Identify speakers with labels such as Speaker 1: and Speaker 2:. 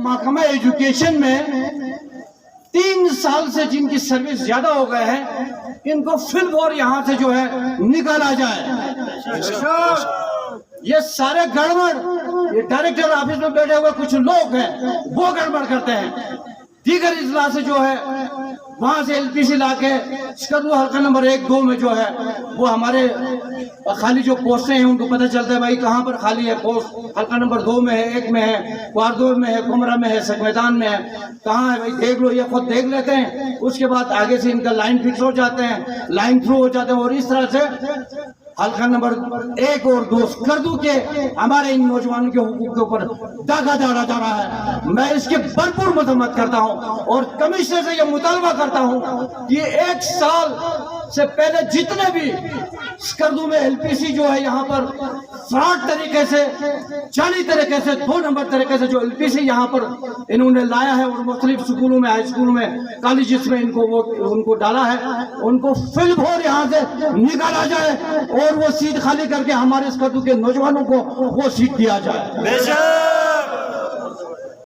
Speaker 1: محکمہ ایجوکیشن میں 3 سال سے جن کی سروس زیادہ ہو گئے ہیں ان کو فی الفور یہاں سے جو ہے نکالا جائے. یہ سارے گڑبڑ یہ ڈائریکٹر آفس میں بیٹھے ہوئے کچھ لوگ ہیں وہ گڑبڑ کرتے ہیں. دیگر اضلاع سے جو ہے وہاں سے ایل پی سی لا کے اسکردو حلقہ نمبر 1 2 میں جو ہے وہ ہمارے خالی جو پوسٹیں ہیں ان کو پتہ چلتا ہے بھائی کہاں پر خالی ہے پوسٹ. حلقہ نمبر 2 میں ہے, 1 میں ہے, کوردو میں ہے, کمرہ میں ہے, سکمیدان میں ہے, کہاں ہے بھائی دیکھ لو. یہ خود دیکھ لیتے ہیں. اس کے بعد آگے سے ان کا لائن فکس ہو جاتے ہیں, لائن تھرو ہو جاتے ہیں اور اس طرح سے حلقہ نمبر 1 اور 2 اسکردو کے ہمارے ان نوجوانوں کے حقوق کے اوپر داغا ڈالا جا رہا ہے. میں اس کی بھرپور مذمت کرتا ہوں اور کمشنر سے یہ مطالبہ کرتا ہوں کہ 1 سال سے پہلے جتنے بھی اسکردو میں ایل پی سی جو ہے یہاں پر فراڈ طریقے سے جعلی طریقے سے 2 نمبر طریقے سے جو ایل پی سی یہاں پر انہوں نے لایا ہے اور مختلف سکولوں میں, ہائی اسکولوں میں, کالجز میں ان کو ڈالا ہے, ان کو فی الفور یہاں سے نکالا جائے اور وہ سیٹ خالی کر کے ہمارے اسکردو کے نوجوانوں کو وہ سیٹ دیا جائے.